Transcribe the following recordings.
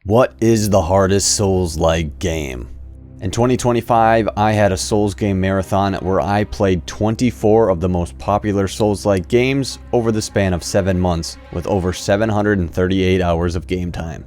What is the hardest Souls-like game? In 2025, I had a Souls game marathon where I played 24 of the most popular Souls-like games over the span of 7 months with over 738 hours of game time.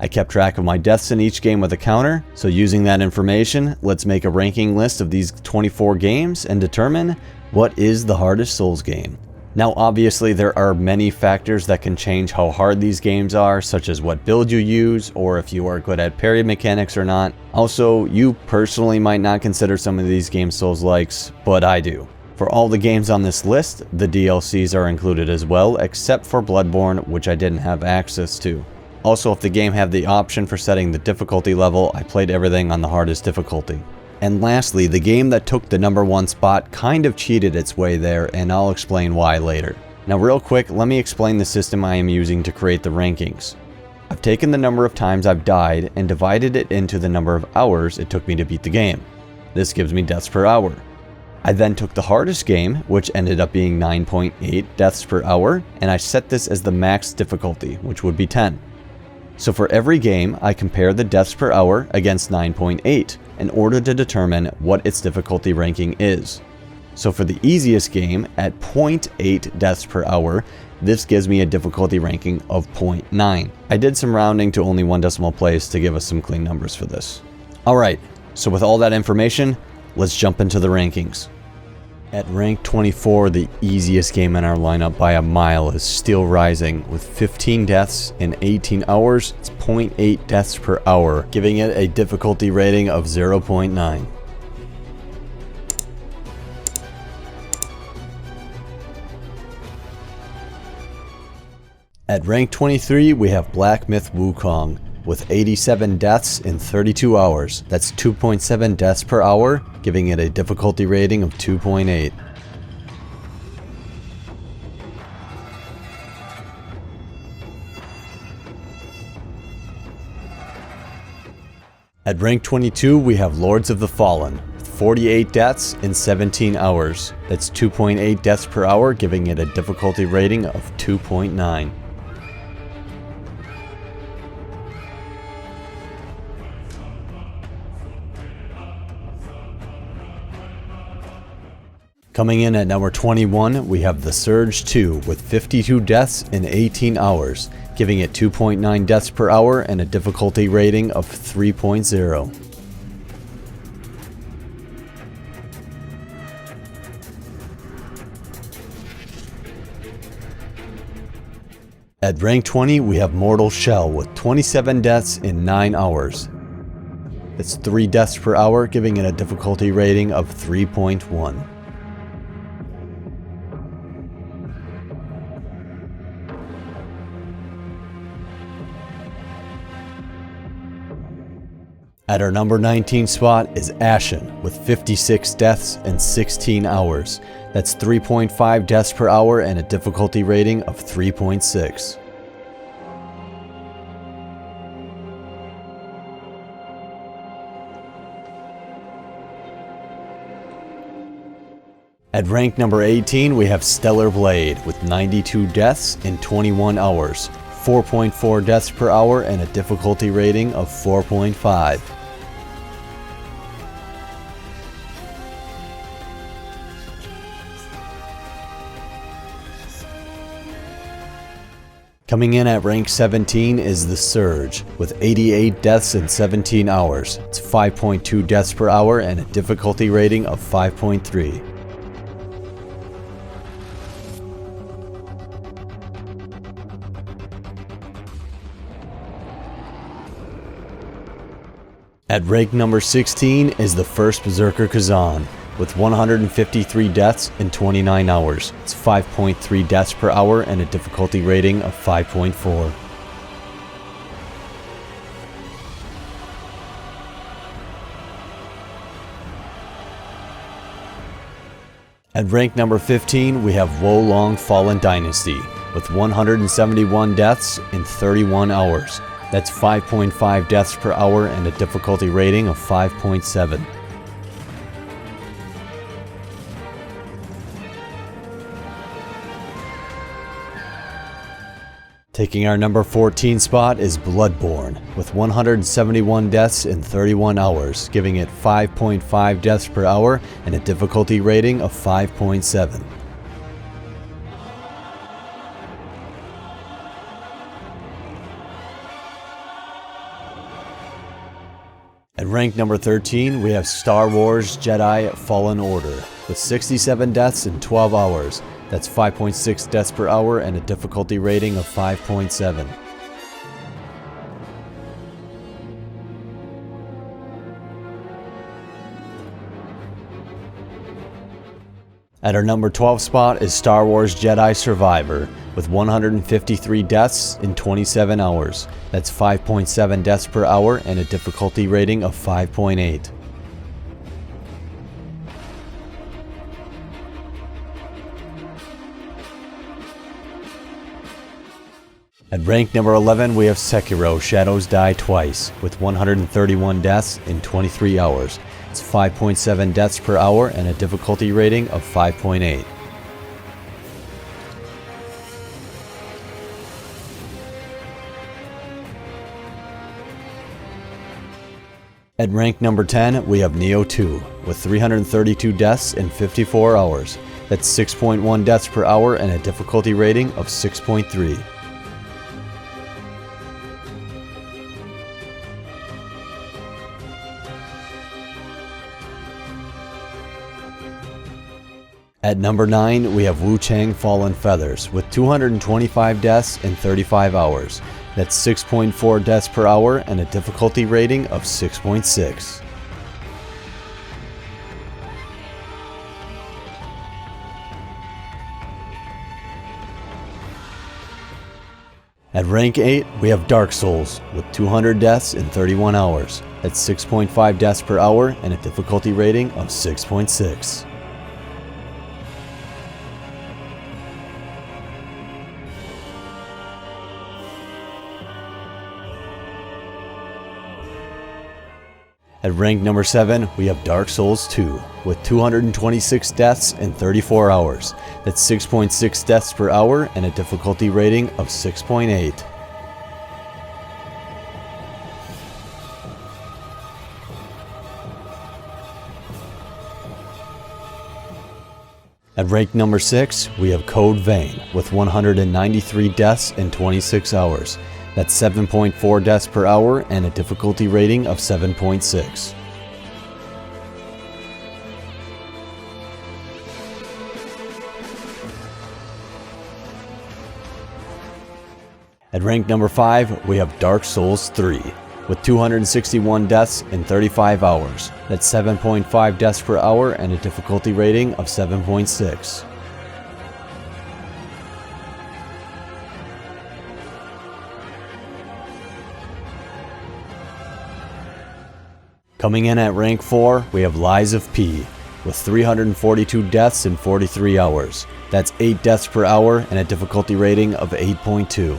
I kept track of my deaths in each game with a counter, so using that information, let's make a ranking list of these 24 games and determine what is the hardest Souls game. Now obviously there are many factors that can change how hard these games are, such as what build you use or if you are good at parry mechanics or not. Also, you personally might not consider some of these games Souls-likes, but I do. For all the games on this list, the DLCs are included as well, except for Bloodborne, which I didn't have access to. Also, if the game had the option for setting the difficulty level, I played everything on the hardest difficulty. And lastly, the game that took the #1 spot kind of cheated its way there, and I'll explain why later. Now real quick, let me explain the system I am using to create the rankings. I've taken the number of times I've died and divided it into the number of hours it took me to beat the game. This gives me deaths per hour. I then took the hardest game, which ended up being 9.8 deaths per hour, and I set this as the max difficulty, which would be 10. So for every game, I compare the deaths per hour against 9.8 in order to determine what its difficulty ranking is. So for the easiest game, at 0.8 deaths per hour, this gives me a difficulty ranking of 0.9. I did some rounding to only 1 decimal place to give us some clean numbers for this. Alright, so with all that information, let's jump into the rankings. At rank 24, the easiest game in our lineup by a mile is Steelrising. With 15 deaths in 18 hours, it's 0.8 deaths per hour, giving it a difficulty rating of 0.9. At rank 23, we have Black Myth Wukong. With 87 deaths in 32 hours. That's 2.7 deaths per hour, giving it a difficulty rating of 2.8. At rank 22, we have Lords of the Fallen. With 48 deaths in 17 hours. That's 2.8 deaths per hour, giving it a difficulty rating of 2.9. Coming in at number 21, we have The Surge 2 with 52 deaths in 18 hours, giving it 2.9 deaths per hour and a difficulty rating of 3.0. At rank 20, we have Mortal Shell with 27 deaths in 9 hours. It's 3 deaths per hour, giving it a difficulty rating of 3.1. At our number 19 spot is Ashen, with 56 deaths in 16 hours. That's 3.5 deaths per hour and a difficulty rating of 3.6. At rank number 18, we have Stellar Blade, with 92 deaths in 21 hours. 4.4 deaths per hour and a difficulty rating of 4.5. Coming in at rank 17 is The Surge, with 88 deaths in 17 hours. It's 5.2 deaths per hour and a difficulty rating of 5.3. At rank number 16 is the first Berserker Khazan, with 153 deaths in 29 hours. It's 5.3 deaths per hour and a difficulty rating of 5.4. At rank number 15, we have Wukong Fallen Dynasty, with 171 deaths in 31 hours. That's 5.5 deaths per hour and a difficulty rating of 5.7. Taking our number 14 spot is Bloodborne, with 171 deaths in 31 hours, giving it 5.5 deaths per hour and a difficulty rating of 5.7. At rank number 13, we have Star Wars Jedi Fallen Order, with 67 deaths in 12 hours. That's 5.6 deaths per hour and a difficulty rating of 5.7. At our number 12 spot is Star Wars Jedi Survivor, with 153 deaths in 27 hours. That's 5.7 deaths per hour and a difficulty rating of 5.8. At rank number 11, we have Sekiro Shadows Die Twice, with 131 deaths in 23 hours. It's 5.7 deaths per hour and a difficulty rating of 5.8. At rank number 10, we have Nioh 2, with 332 deaths in 54 hours. That's 6.1 deaths per hour and a difficulty rating of 6.3. At number 9, we have Wuchang Fallen Feathers, with 225 deaths in 35 hours. That's 6.4 deaths per hour and a difficulty rating of 6.6. At rank 8, we have Dark Souls, with 200 deaths in 31 hours. That's 6.5 deaths per hour and a difficulty rating of 6.6. At rank number 7, we have Dark Souls 2, with 226 deaths in 34 hours. That's 6.6 deaths per hour and a difficulty rating of 6.8. At rank number 6, we have Code Vein, with 193 deaths in 26 hours. That's 7.4 deaths per hour and a difficulty rating of 7.6. At rank number 5, we have Dark Souls 3, with 261 deaths in 35 hours. That's 7.5 deaths per hour and a difficulty rating of 7.6. Coming in at rank 4, we have Lies of P, with 342 deaths in 43 hours. That's 8 deaths per hour and a difficulty rating of 8.2.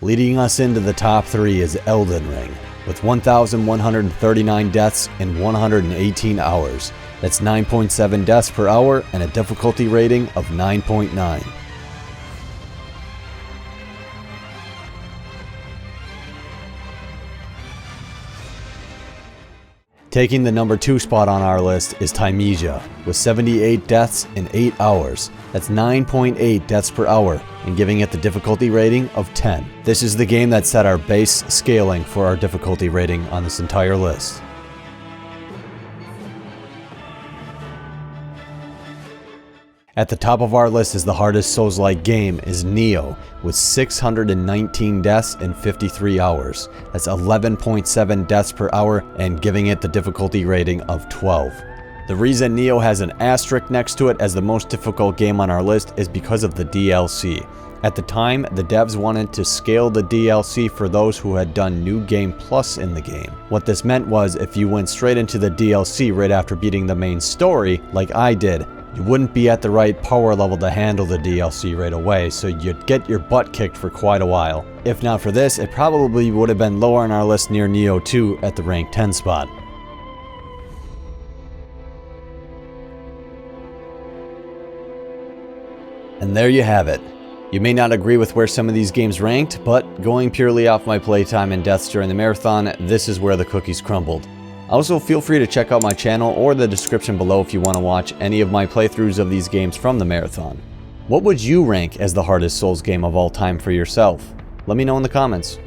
Leading us into the top 3 is Elden Ring, with 1,139 deaths in 118 hours. That's 9.7 deaths per hour and a difficulty rating of 9.9. Taking the number 2 spot on our list is Thymesia, with 78 deaths in 8 hours. That's 9.8 deaths per hour, and giving it the difficulty rating of 10. This is the game that set our base scaling for our difficulty rating on this entire list. At the top of our list is the hardest Souls-like game is Nioh, with 619 deaths in 53 hours. That's 11.7 deaths per hour and giving it the difficulty rating of 12. The reason Nioh has an asterisk next to it as the most difficult game on our list is because of the DLC. At the time, the devs wanted to scale the DLC for those who had done New Game Plus in the game. What this meant was if you went straight into the DLC right after beating the main story, like I did, you wouldn't be at the right power level to handle the DLC right away, so you'd get your butt kicked for quite a while. If not for this, it probably would have been lower on our list near Nioh 2 at the rank 10 spot. And there you have it. You may not agree with where some of these games ranked, but going purely off my playtime and deaths during the marathon, this is where the cookies crumbled. Also, feel free to check out my channel or the description below if you want to watch any of my playthroughs of these games from the marathon. What would you rank as the hardest Souls game of all time for yourself? Let me know in the comments.